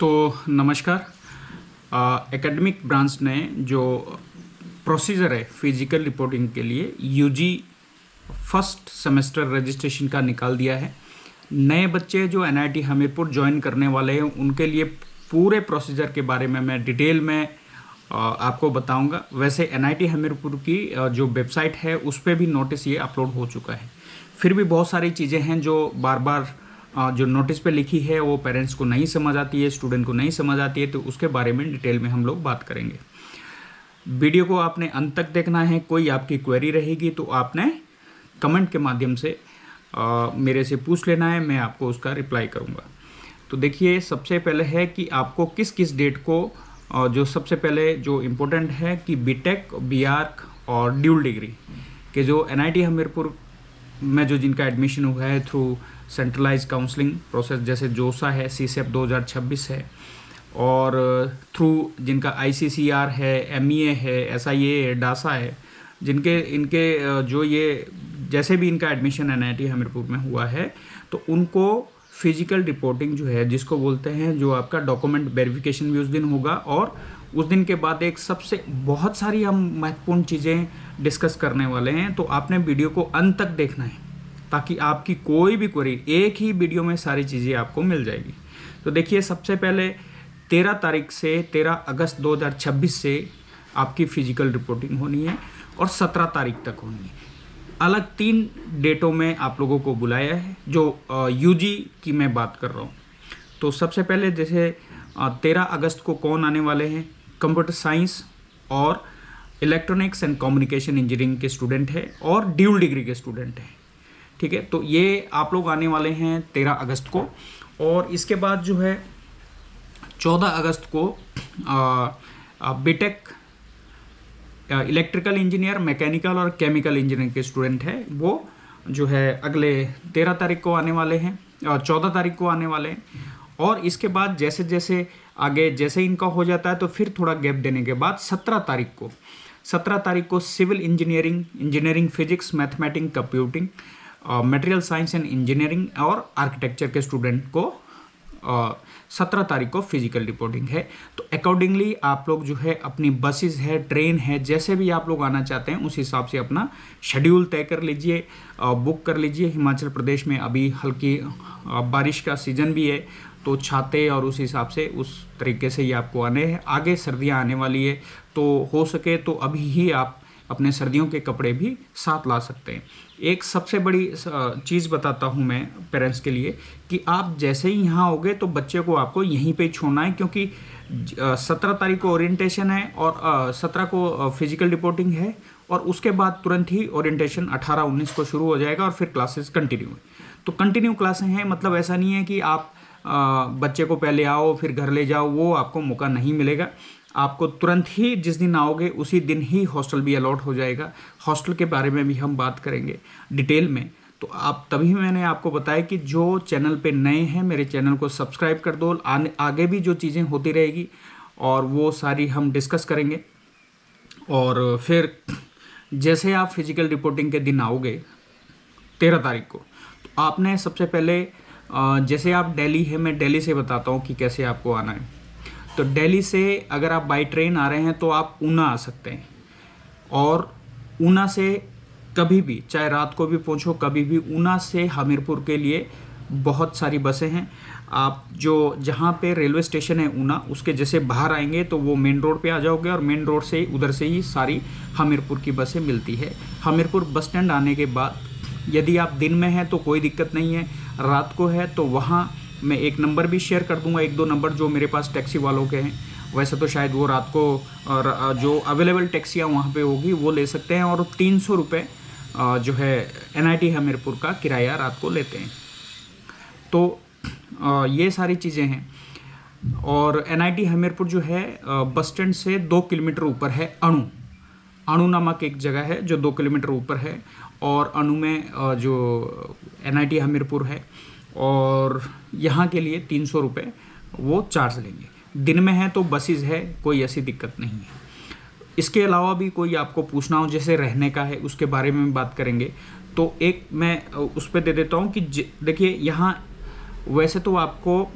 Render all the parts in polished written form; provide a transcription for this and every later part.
तो नमस्कार। Academic branch ने जो प्रोसीजर है फिजिकल रिपोर्टिंग के लिए यूजी फर्स्ट सेमेस्टर रजिस्ट्रेशन का निकाल दिया है। नए बच्चे जो एनआईटी हमीरपुर ज्वाइन करने वाले हैं उनके लिए पूरे प्रोसीजर के बारे में मैं डिटेल में आपको बताऊंगा। वैसे एनआईटी हमीरपुर की जो वेबसाइट है उस पर भी नोटिस ये अपलोड हो चुका है। फिर भी बहुत सारी चीज़ें हैं जो बार बार जो नोटिस पे लिखी है वो पेरेंट्स को नहीं समझ आती है, स्टूडेंट को नहीं समझ आती है, तो उसके बारे में डिटेल में हम लोग बात करेंगे। वीडियो को आपने अंत तक देखना है। कोई आपकी क्वेरी रहेगी तो आपने कमेंट के माध्यम से मेरे से पूछ लेना है, मैं आपको उसका रिप्लाई करूँगा। तो देखिए, सबसे पहले है कि आपको किस किस डेट को जो सबसे पहले जो इम्पोर्टेंट है कि बीटेक, बीआर्क और ड्यूल डिग्री के जो एनआईटी हमीरपुर में जो जिनका एडमिशन हुआ है थ्रू सेंट्रलाइज काउंसलिंग प्रोसेस, जैसे जोसा है, सीसेप 2026 है, और थ्रू जिनका आईसीसीआर है, एमईए है, एसआईए है, डासा है, इनके जो ये जैसे भी इनका एडमिशन एनआईटी हमीरपुर में हुआ है तो उनको फिजिकल रिपोर्टिंग जो है जिसको बोलते हैं, जो आपका डॉक्यूमेंट वेरिफिकेशन भी उस दिन होगा। और उस दिन के बाद एक सबसे बहुत सारी हम महत्वपूर्ण चीज़ें डिस्कस करने वाले हैं, तो आपने वीडियो को अंत तक देखना है ताकि आपकी कोई भी क्वेरी एक ही वीडियो में सारी चीज़ें आपको मिल जाएगी। तो देखिए, सबसे पहले 13 तारीख से 13 अगस्त 2026 से आपकी फिजिकल रिपोर्टिंग होनी है और 17 तारीख तक होनी है। अलग 3 डेटों में आप लोगों को बुलाया है जो यूजी की मैं बात कर रहा हूँ। तो सबसे पहले जैसे 13 अगस्त को कौन आने वाले हैं, कंप्यूटर साइंस और इलेक्ट्रॉनिक्स एंड कम्युनिकेशन इंजीनियरिंग के स्टूडेंट हैं और ड्यूल डिग्री के स्टूडेंट हैं। ठीक है, तो ये आप लोग आने वाले हैं 13 अगस्त को। और इसके बाद जो है 14 अगस्त को बीटेक, इलेक्ट्रिकल इंजीनियर, मैकेनिकल और केमिकल इंजीनियरिंग के स्टूडेंट हैं, वो जो है अगले 13 तारीख को आने वाले हैं और 14 तारीख को आने वाले हैं। और इसके बाद जैसे जैसे आगे जैसे इनका हो जाता है तो फिर थोड़ा गैप देने के बाद 17 तारीख को civil engineering, physics, mathematics, computing, material science and engineering और आर्किटेक्चर के स्टूडेंट को 17 तारीख को फिजिकल रिपोर्टिंग है। तो अकॉर्डिंगली आप लोग जो है अपनी बसेस है, ट्रेन है, जैसे भी आप लोग आना चाहते हैं उस हिसाब से अपना शेड्यूल तय कर लीजिए, बुक कर लीजिए। हिमाचल प्रदेश में अभी हल्की बारिश का सीज़न भी है, तो छाते और उस हिसाब से उस तरीके से ही आपको आने हैं। आगे सर्दियाँ आने वाली है तो हो सके तो अभी ही आप अपने सर्दियों के कपड़े भी साथ ला सकते हैं। एक सबसे बड़ी चीज़ बताता हूँ मैं पेरेंट्स के लिए कि आप जैसे ही यहाँ आओगे तो बच्चे को आपको यहीं पे छोड़ना है, क्योंकि 17 तारीख को ओरिएंटेशन है और 17 को फिजिकल रिपोर्टिंग है और उसके बाद तुरंत ही ओरिएंटेशन 18-19 को शुरू हो जाएगा और फिर क्लासेस कंटिन्यू है। तो कंटिन्यू क्लासें हैं, मतलब ऐसा नहीं है कि आप बच्चे को पहले आओ फिर घर ले जाओ, वो आपको मौका नहीं मिलेगा। आपको तुरंत ही जिस दिन आओगे उसी दिन ही हॉस्टल भी अलॉट हो जाएगा। हॉस्टल के बारे में भी हम बात करेंगे डिटेल में। तो आप तभी मैंने आपको बताया कि जो चैनल पे नए हैं मेरे चैनल को सब्सक्राइब कर दो। आगे भी जो चीज़ें होती रहेगी और वो सारी हम डिस्कस करेंगे। और फिर जैसे आप फिजिकल रिपोर्टिंग के दिन आओगे 13 तारीख को, तो आपने सबसे पहले जैसे आप दिल्ली है, मैं दिल्ली से बताता हूँ कि कैसे आपको आना है। तो दिल्ली से अगर आप बाई ट्रेन आ रहे हैं तो आप ऊना आ सकते हैं, और ऊना से कभी भी, चाहे रात को भी पहुंचो, कभी भी ऊना से हमीरपुर के लिए बहुत सारी बसें हैं। आप जो जहां पे रेलवे स्टेशन है ऊना, उसके जैसे बाहर आएंगे तो वो मेन रोड पे आ जाओगे और मेन रोड से उधर से ही सारी हमीरपुर की बसें मिलती है। हमीरपुर बस स्टैंड आने के बाद यदि आप दिन में हैं तो कोई दिक्कत नहीं है, रात को है तो वहाँ मैं एक नंबर भी शेयर कर दूंगा, 1-2 नंबर जो मेरे पास टैक्सी वालों के हैं। वैसे तो शायद वो रात को जो अवेलेबल टैक्सियाँ वहाँ पे होगी वो ले सकते हैं, और 300 रुपये जो है एनआईटी हमीरपुर का किराया रात को लेते हैं। तो ये सारी चीज़ें हैं। और एनआईटी हमीरपुर जो है बस स्टैंड से 2 किलोमीटर ऊपर है अणु नामक एक जगह है जो 2 किलोमीटर ऊपर है, और अणु में जो एनआईटी हमीरपुर है, और यहाँ के लिए 300 रुपये वो चार्ज लेंगे। दिन में है तो बसेस है, कोई ऐसी दिक्कत नहीं है। इसके अलावा भी कोई आपको पूछना हो, जैसे रहने का है, उसके बारे में बात करेंगे। तो एक मैं उस पर दे देता हूँ कि देखिए, यहाँ वैसे तो आपको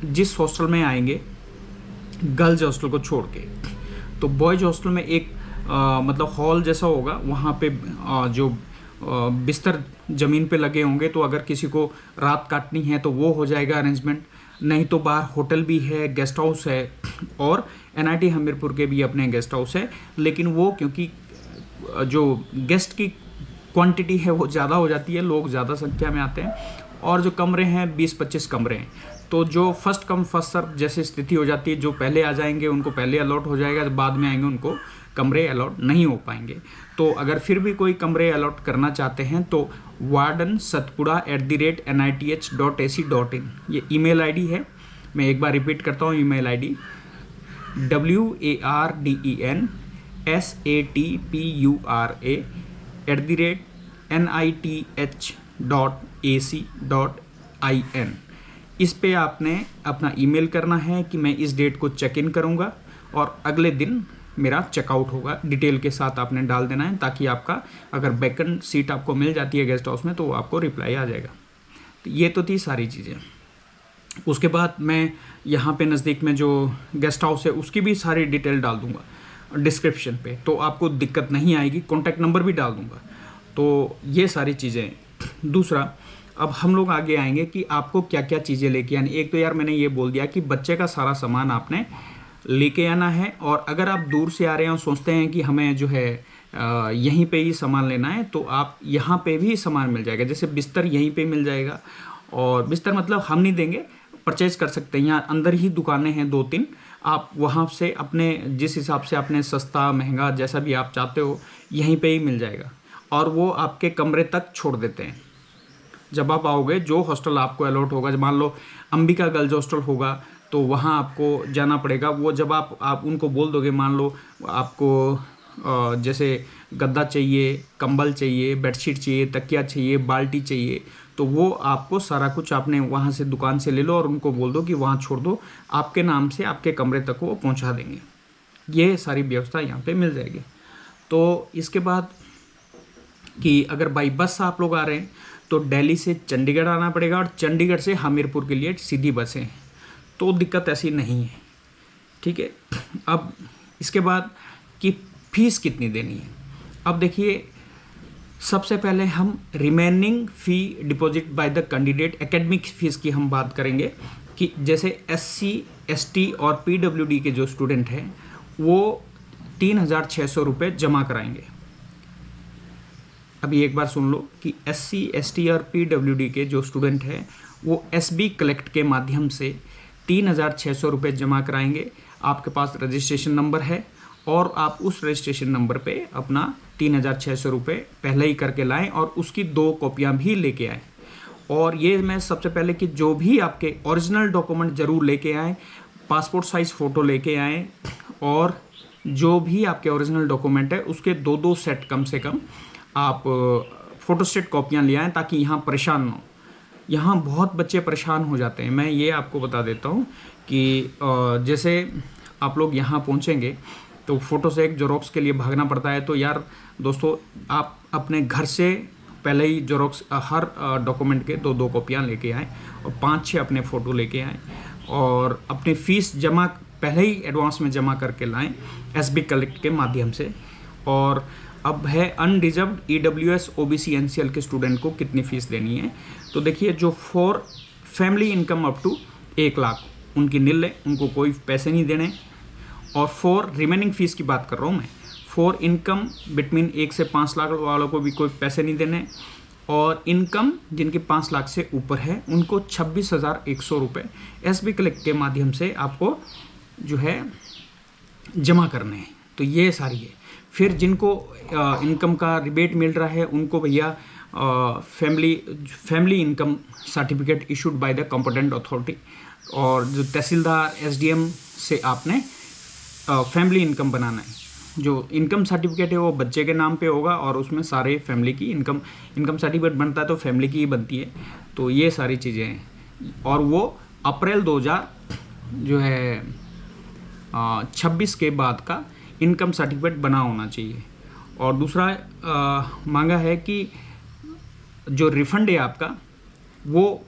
जिस हॉस्टल में आएंगे गर्ल्स हॉस्टल को छोड़ के, तो बॉयज हॉस्टल में एक मतलब हॉल जैसा होगा, वहाँ पे जो बिस्तर ज़मीन पे लगे होंगे, तो अगर किसी को रात काटनी है तो वो हो जाएगा अरेंजमेंट। नहीं तो बाहर होटल भी है, गेस्ट हाउस है, और NIT हमीरपुर के भी अपने गेस्ट हाउस है, लेकिन वो क्योंकि जो गेस्ट की क्वांटिटी है वो ज़्यादा हो जाती है, लोग ज़्यादा संख्या में आते हैं, और जो कमरे हैं 20-25 कमरे हैं, तो जो फर्स्ट कम फर्स्ट सर्व जैसी स्थिति हो जाती है, जो पहले आ जाएंगे उनको पहले अलॉट हो जाएगा, जो बाद में आएंगे उनको कमरे अलॉट नहीं हो पाएंगे। तो अगर फिर भी कोई कमरे अलॉट करना चाहते हैं तो warden.satpura@nith.ac.in ये ईमेल आईडी है। मैं एक बार रिपीट करता हूँ ईमेल आईडी, warden@nith.ac.in। इस पे आपने अपना ईमेल करना है कि मैं इस डेट को चेक इन करूँगा और अगले दिन मेरा चेकआउट होगा, डिटेल के साथ आपने डाल देना है, ताकि आपका अगर वैकेंट सीट आपको मिल जाती है गेस्ट हाउस में तो आपको रिप्लाई आ जाएगा। तो ये तो थी सारी चीज़ें। उसके बाद मैं यहाँ पे नज़दीक में जो गेस्ट हाउस है उसकी भी सारी डिटेल डाल दूँगा डिस्क्रिप्शन पे, तो आपको दिक्कत नहीं आएगी, कॉन्टैक्ट नंबर भी डाल दूँगा। तो ये सारी चीज़ें। दूसरा, अब हम लोग आगे आएंगे कि आपको क्या क्या चीज़ें लेके आनी। एक तो यार मैंने ये बोल दिया कि बच्चे का सारा सामान आपने लेके आना है, और अगर आप दूर से आ रहे हैं और सोचते हैं कि हमें जो है यहीं पे ही सामान लेना है, तो आप यहाँ पे भी सामान मिल जाएगा। जैसे बिस्तर यहीं पे मिल जाएगा, और बिस्तर मतलब हम नहीं देंगे, परचेज कर सकते हैं। यहाँ अंदर ही दुकानें हैं 2-3, आप वहाँ से अपने जिस हिसाब से आपने सस्ता महंगा जैसा भी आप चाहते हो यहीं पे ही मिल जाएगा, और वो आपके कमरे तक छोड़ देते हैं। जब आप आओगे, जो हॉस्टल आपको अलॉट होगा, मान लो अंबिका गर्ल्स हॉस्टल होगा तो वहाँ आपको जाना पड़ेगा। वो जब आप उनको बोल दोगे, मान लो आपको जैसे गद्दा चाहिए, कंबल चाहिए, बेडशीट चाहिए, तकिया चाहिए, बाल्टी चाहिए, तो वो आपको सारा कुछ आपने वहाँ से दुकान से ले लो और उनको बोल दो कि वहाँ छोड़ दो, आपके नाम से आपके कमरे तक वो पहुँचा देंगे। ये सारी व्यवस्था यहाँ पे मिल जाएगी। तो इसके बाद कि अगर बाई बस आप लोग आ रहे हैं तो दिल्ली से चंडीगढ़ आना पड़ेगा, और चंडीगढ़ से हमीरपुर के लिए सीधी बसें हैं, तो दिक्कत ऐसी नहीं है। ठीक है। अब इसके बाद कि फ़ीस कितनी देनी है। अब देखिए, सबसे पहले हम remaining fee deposit by the candidate academic fees की हम बात करेंगे, कि जैसे SC ST और PWD के जो स्टूडेंट हैं वो 3,600 रुपये जमा कराएंगे। अभी एक बार सुन लो कि SC ST और PWD के जो स्टूडेंट हैं वो SB कलेक्ट के माध्यम से 3,600 रुपये जमा कराएंगे। आपके पास रजिस्ट्रेशन नंबर है, और आप उस रजिस्ट्रेशन नंबर पे अपना 3,600 रुपये पहले ही करके लाएं, और उसकी 2 कॉपियाँ भी लेके आएँ। और ये मैं सबसे पहले कि जो भी आपके ओरिजिनल डॉक्यूमेंट ज़रूर लेके आएँ, पासपोर्ट साइज़ फ़ोटो लेके आएँ, और जो भी आपके ओरिजिनल डॉक्यूमेंट है उसके 2-2 सेट कम से कम आप फ़ोटोस्टेट कॉपियाँ ले आएँ, ताकि यहाँ परेशान ना हो। यहाँ बहुत बच्चे परेशान हो जाते हैं। मैं ये आपको बता देता हूँ कि जैसे आप लोग यहाँ पहुँचेंगे तो फ़ोटो से एक ज़ेरॉक्स के लिए भागना पड़ता है। तो यार दोस्तों, आप अपने घर से पहले ही ज़ेरॉक्स हर डॉक्यूमेंट के 2-2 कॉपियाँ लेके आएँ, और 5-6 अपने फ़ोटो लेके आएँ, और अपनी फ़ीस जमा पहले ही एडवांस में जमा करके लाएँ SB कलेक्ट के माध्यम से। और अब है अनरिजर्व्ड EWS OBC NCL के स्टूडेंट को कितनी फ़ीस देनी है। तो देखिए, जो for family income up to 1 lakh उनकी निल है, उनको कोई पैसे नहीं देने। और फॉर रिमेनिंग फ़ीस की बात कर रहा हूँ मैं, फॉर इनकम बिटवीन 1 से 5 लाख वालों को भी कोई पैसे नहीं देने, और इनकम जिनके 5 लाख से ऊपर है उनको 26,100 रुपये SB कलेक्ट के माध्यम से आपको जो है जमा करने हैं। तो ये सारी है। फिर जिनको इनकम का रिबेट मिल रहा है उनको भैया family income certificate issued by the competent authority, और जो तहसीलदार SDM से आपने फैमिली इनकम बनाना है। जो इनकम सर्टिफिकेट है वो बच्चे के नाम पे होगा, और उसमें सारे फैमिली की इनकम सर्टिफिकेट बनता है तो फैमिली की ही बनती है। तो ये सारी चीज़ें हैं, और वो अप्रैल 2026 के बाद का इनकम सर्टिफिकेट बना होना चाहिए। और दूसरा मांगा है कि जो रिफ़ंड है आपका वो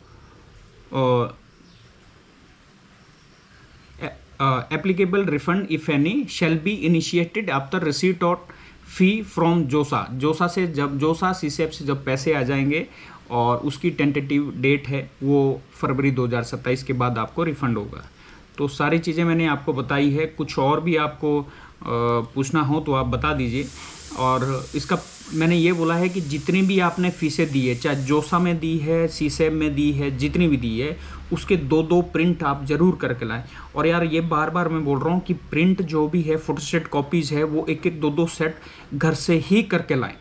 applicable refund if any shall be initiated after receipt of fee from जोसा। जोसा से जब जोसा सीसेप से जब पैसे आ जाएंगे और उसकी टेंटेटिव डेट है वो फरवरी 2027 के बाद आपको रिफ़ंड होगा। तो सारी चीज़ें मैंने आपको बताई है। कुछ और भी आपको पूछना हो तो आप बता दीजिए। और इसका मैंने ये बोला है कि जितनी भी आपने फीसें दी है, चाहे जोसा में दी है, सीसेम में दी है, जितनी भी दी है, उसके 2-2 प्रिंट आप ज़रूर करके लाएं। और यार ये बार बार मैं बोल रहा हूँ कि प्रिंट जो भी है, फोटोस्टेट कॉपीज़ है, वो 1-1, 2-2 सेट घर से ही करके लाएं।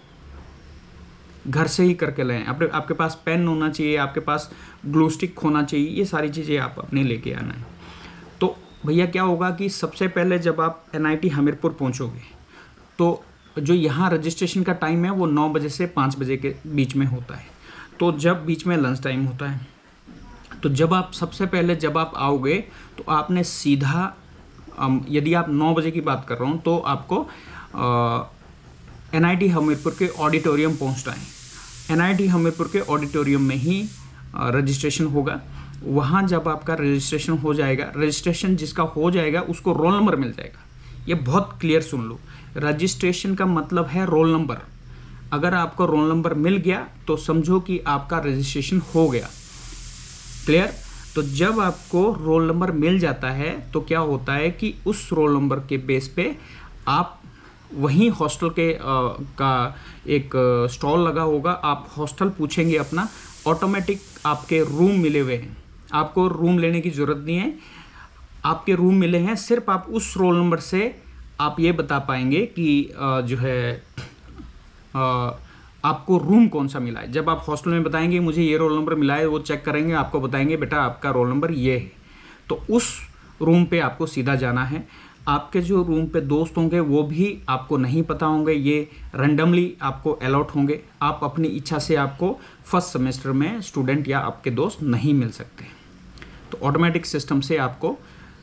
घर से ही करके लाएं। आपके पास पेन होना चाहिए, आपके पास ग्लू स्टिक होना चाहिए, ये सारी चीज़ें आप अपने लेके आना है। तो भैया क्या होगा कि सबसे पहले जब आप NIT हमीरपुर पहुँचोगे तो जो यहाँ रजिस्ट्रेशन का टाइम है वो 9 बजे से 5 बजे के बीच में होता है। तो जब बीच में लंच टाइम होता है, तो जब आप सबसे पहले जब आप आओगे तो आपने सीधा यदि आप 9 बजे की बात कर रहा हूँ तो आपको NIT हमीरपुर के ऑडिटोरियम पहुँचना है। NIT हमीरपुर के ऑडिटोरियम में ही रजिस्ट्रेशन होगा। वहाँ जब आपका रजिस्ट्रेशन हो जाएगा, रजिस्ट्रेशन जिसका हो जाएगा उसको रोल नंबर मिल जाएगा। ये बहुत क्लियर सुन लो, रजिस्ट्रेशन का मतलब है रोल नंबर। अगर आपको रोल नंबर मिल गया तो समझो कि आपका रजिस्ट्रेशन हो गया। क्लियर? तो जब आपको रोल नंबर मिल जाता है तो क्या होता है कि उस रोल नंबर के बेस पे आप वहीं हॉस्टल के का एक स्टॉल लगा होगा, आप हॉस्टल पूछेंगे अपना, ऑटोमेटिक आपके रूम मिले हुए हैं। आपको रूम लेने की ज़रूरत नहीं है, आपके रूम मिले हैं। सिर्फ आप उस रोल नंबर से आप ये बता पाएंगे कि जो है आपको रूम कौन सा मिला है। जब आप हॉस्टल में बताएंगे मुझे ये रोल नंबर मिला है, वो चेक करेंगे, आपको बताएंगे बेटा आपका रोल नंबर ये है, तो उस रूम पे आपको सीधा जाना है। आपके जो रूम पे दोस्त होंगे वो भी आपको नहीं पता होंगे, ये रैंडमली आपको अलॉट होंगे। आप अपनी इच्छा से आपको फर्स्ट सेमेस्टर में स्टूडेंट या आपके दोस्त नहीं मिल सकते, तो ऑटोमेटिक सिस्टम से आपको।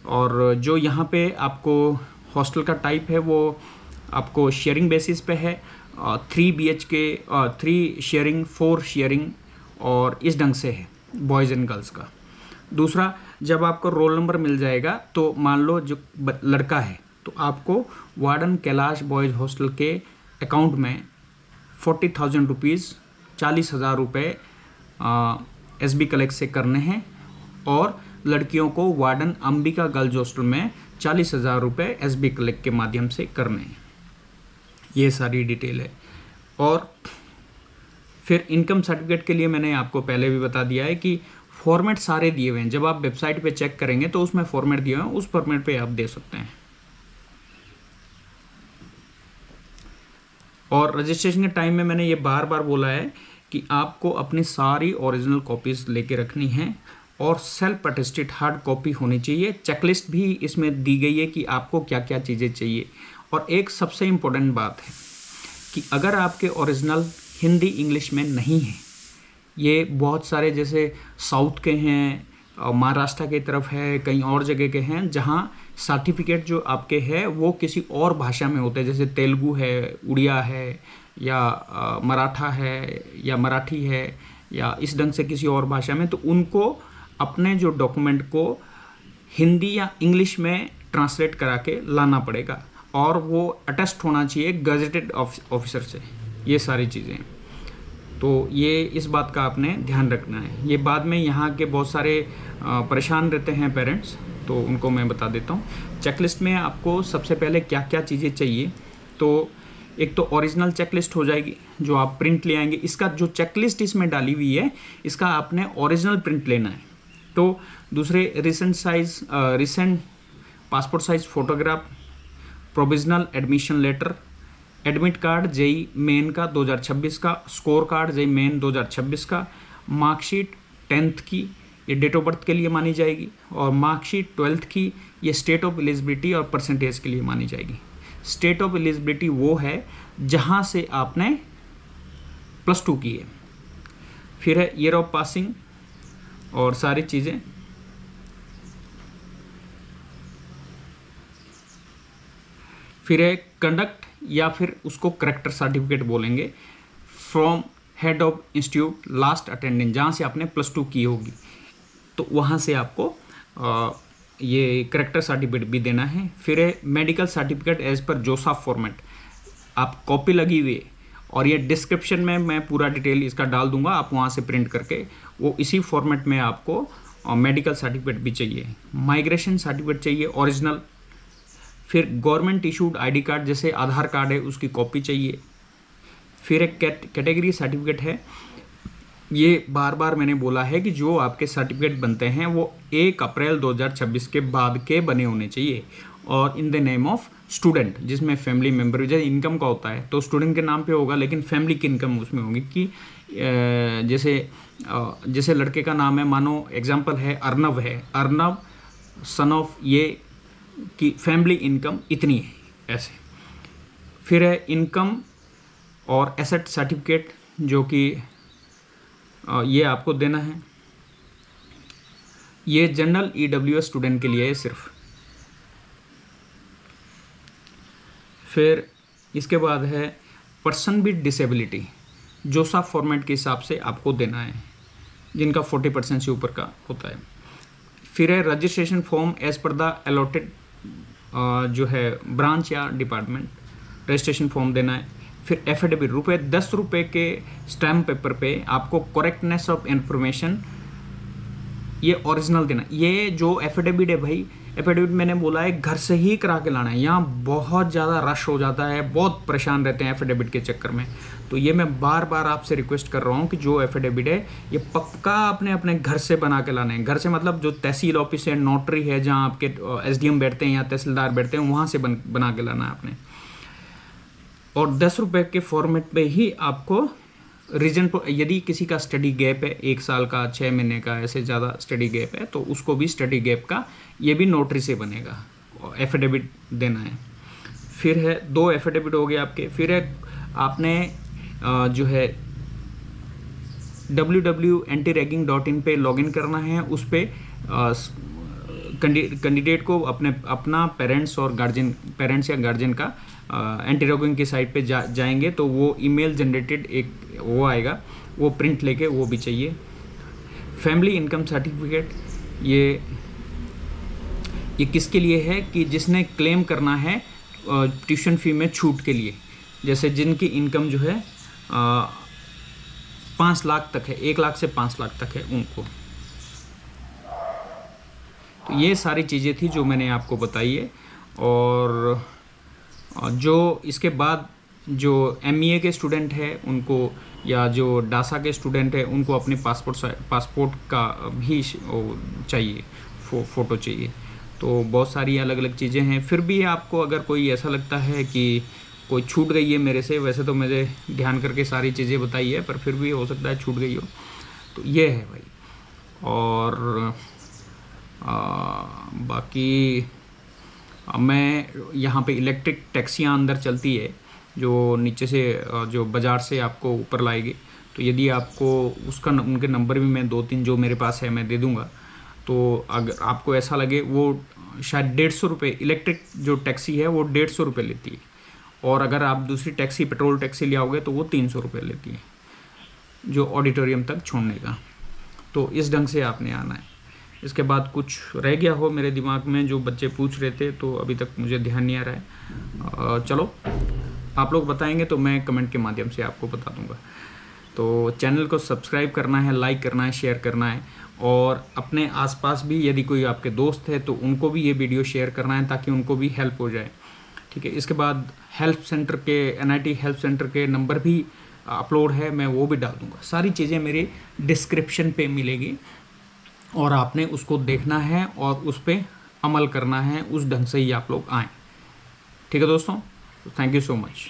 और जो यहाँ पे आपको हॉस्टल का टाइप है वो आपको शेयरिंग बेसिस पे है, 3 BHK, 3 शेयरिंग, 4 शेयरिंग, और इस ढंग से है बॉयज़ एंड गर्ल्स का। दूसरा, जब आपको रोल नंबर मिल जाएगा तो मान लो जो लड़का है तो आपको वार्डन कैलाश बॉयज़ हॉस्टल के अकाउंट में 40,000 रुपीज़, 40,000 रुपये SB कलेक्ट से करने हैं। और लड़कियों को वार्डन अंबिका गर्ल्स हॉस्टल में 40,000 रुपये SB कलेक्ट के माध्यम से करने हैं। ये सारी डिटेल है। और फिर इनकम सर्टिफिकेट के लिए मैंने आपको पहले भी बता दिया है कि फॉर्मेट सारे दिए हुए हैं। जब आप वेबसाइट पे चेक करेंगे तो उसमें फॉर्मेट दिए हुए हैं, उस फॉर्मेट पे आप दे सकते हैं। और रजिस्ट्रेशन के टाइम में मैंने ये बार बार बोला है कि आपको अपनी सारी ओरिजिनल कॉपीज़ लेके रखनी है और सेल्फ अटेस्टेड हार्ड कॉपी होनी चाहिए। चेकलिस्ट भी इसमें दी गई है कि आपको क्या क्या चीज़ें चाहिए। और एक सबसे इम्पोर्टेंट बात है कि अगर आपके ओरिजिनल हिंदी इंग्लिश में नहीं है, ये बहुत सारे जैसे साउथ के हैं, महाराष्ट्र की तरफ है, कहीं और जगह के हैं जहाँ सर्टिफिकेट जो आपके हैं वो किसी और भाषा में होते हैं, जैसे तेलुगु है, उड़िया है, या मराठा है, या मराठी है, या इस ढंग से किसी और भाषा में, तो उनको अपने जो डॉक्यूमेंट को हिंदी या इंग्लिश में ट्रांसलेट करा के लाना पड़ेगा और वो अटेस्ट होना चाहिए गजेटेड ऑफिसर से। ये सारी चीज़ें, तो ये इस बात का आपने ध्यान रखना है। ये बाद में यहाँ के बहुत सारे परेशान रहते हैं पेरेंट्स, तो उनको मैं बता देता हूँ। चेकलिस्ट में आपको सबसे पहले क्या क्या चीज़ें चाहिए, तो एक तो ओरिजिनल चेकलिस्ट हो जाएगी जो आप प्रिंट ले आएंगे। इसका जो चेकलिस्ट इसमें डाली हुई है इसका आपने ओरिजिनल प्रिंट लेना है। तो दूसरे recent passport size photograph, provisional admission letter, admit card JEE main का 2026 का, स्कोर कार्ड JEE मेन 2026 का, मार्कशीट 10th की, ये डेट ऑफ बर्थ के लिए मानी जाएगी, और मार्कशीट 12th की, ये स्टेट ऑफ एलिजिबिलिटी और परसेंटेज के लिए मानी जाएगी। स्टेट ऑफ एलिजिबिलिटी वो है जहाँ से आपने +2 की है। फिर है ईयर ऑफ पासिंग और सारी चीज़ें। फिर है कंडक्ट या फिर उसको करेक्टर सर्टिफिकेट बोलेंगे, from head of institute last attendance, जहाँ से आपने +2 की होगी तो वहाँ से आपको ये करेक्टर सर्टिफिकेट भी देना है। फिर है medical certificate as per जोसाफ format, आप कॉपी लगी हुई है और ये डिस्क्रिप्शन में मैं पूरा डिटेल इसका डाल दूंगा, आप वहाँ से प्रिंट करके वो इसी फॉर्मेट में आपको मेडिकल सर्टिफिकेट भी चाहिए। माइग्रेशन सर्टिफिकेट चाहिए ओरिजिनल। फिर गवर्नमेंट इशूड आईडी कार्ड जैसे आधार कार्ड है उसकी कॉपी चाहिए। फिर एक कैटेगरी सर्टिफिकेट है, ये बार बार मैंने बोला है कि जो आपके सर्टिफिकेट बनते हैं वो 1 अप्रैल 2026 के बाद के बने होने चाहिए और in the name of student, जिसमें फैमिली मेम्बर जैसे इनकम का होता है तो स्टूडेंट के नाम पे होगा लेकिन फैमिली की इनकम उसमें होगी कि जैसे लड़के का नाम है, मानो एग्जांपल है अर्नव है, अर्नव सन ऑफ ये कि फैमिली इनकम इतनी है ऐसे। फिर है इनकम और एसेट सर्टिफिकेट जो कि ये आपको देना है, ये जनरल EWS स्टूडेंट के लिए है सिर्फ। फिर इसके बाद है पर्सन विद डिसेबिलिटी, जोसाफ फॉर्मेट के हिसाब से आपको देना है जिनका 40% से ऊपर का होता है। फिर है registration form as per the allotted जो है ब्रांच या डिपार्टमेंट, रजिस्ट्रेशन फॉर्म देना है। फिर एफिडेविट ₹10 के स्टैम्प पेपर पे आपको करेक्टनेस ऑफ इंफॉर्मेशन ये ओरिजिनल देना। ये जो एफिडेविट है भाई, एफिडेविट मैंने बोला है घर से ही करा के लाना है, यहाँ बहुत ज़्यादा रश हो जाता है, बहुत परेशान रहते हैं एफिडेविट के चक्कर में। तो ये मैं बार बार आपसे रिक्वेस्ट कर रहा हूँ कि जो एफिडेविट है ये पक्का अपने अपने घर से बना के लाना है। घर से मतलब जो तहसील ऑफिस है, नोटरी है, जहाँ आपके SDM बैठते हैं या तहसीलदार बैठते हैं, वहाँ से बना के लाना है आपने। और ₹10 के फॉर्मेट पे ही आपको रीजन, यदि किसी का स्टडी गैप है 1 साल का, 6 महीने का, ऐसे ज़्यादा स्टडी गैप है तो उसको भी स्टडी गैप का ये भी नोटरी से बनेगा, एफिडेविट देना है। फिर है 2 एफिडेविट हो गए आपके। फिर है आपने जो है www.antiraging.in पे लॉगिन करना है। उस पर कैंडिडेट को अपना पेरेंट्स या गार्जियन का एंटी रैगिंग की साइट पे जाएंगे तो वो ईमेल जनरेटेड एक वो आएगा, वो प्रिंट लेके वो भी चाहिए। फैमिली इनकम सर्टिफिकेट ये किसके लिए है कि जिसने क्लेम करना है ट्यूशन फी में छूट के लिए, जैसे जिनकी इनकम जो है 5 लाख तक है, 1 लाख से 5 लाख तक है उनको। तो ये सारी चीज़ें थी जो मैंने आपको बताई है। और जो इसके बाद जो MEA के स्टूडेंट है उनको या जो डासा के स्टूडेंट है उनको अपने पासपोर्ट का भी चाहिए, फ़ोटो चाहिए। तो बहुत सारी अलग अलग चीज़ें हैं। फिर भी आपको अगर कोई ऐसा लगता है कि कोई छूट गई है मेरे से, वैसे तो मुझे ध्यान करके सारी चीज़ें बताई है पर फिर भी हो सकता है छूट गई हो, तो ये है भाई। और बाकी मैं यहाँ पे इलेक्ट्रिक टैक्सियाँ अंदर चलती है जो नीचे से जो बाज़ार से आपको ऊपर लाएगी। तो यदि आपको उनके नंबर भी मैं 2-3 जो मेरे पास है मैं दे दूँगा। तो अगर आपको ऐसा लगे, वो शायद ₹150 इलेक्ट्रिक जो टैक्सी है वो ₹150 लेती है, और अगर आप दूसरी टैक्सी पेट्रोल टैक्सी ले आओगे तो वो ₹300 लेती है जो ऑडिटोरियम तक छोड़ने का। तो इस ढंग से आपने आना है। इसके बाद कुछ रह गया हो मेरे दिमाग में जो बच्चे पूछ रहे थे तो अभी तक मुझे ध्यान नहीं आ रहा है, चलो आप लोग बताएंगे तो मैं कमेंट के माध्यम से आपको बता दूंगा। तो चैनल को सब्सक्राइब करना है, लाइक करना है, शेयर करना है, और अपने आसपास भी यदि कोई आपके दोस्त है तो उनको भी ये वीडियो शेयर करना है ताकि उनको भी हेल्प हो जाए, ठीक है। इसके बाद हेल्प सेंटर के NIT हेल्प सेंटर के नंबर भी अपलोड है, मैं वो भी डाल दूँगा। सारी चीज़ें मेरी डिस्क्रिप्शन पे मिलेगी और आपने उसको देखना है और उस पर अमल करना है, उस ढंग से ही आप लोग आएँ, ठीक है दोस्तों। Thank you so much.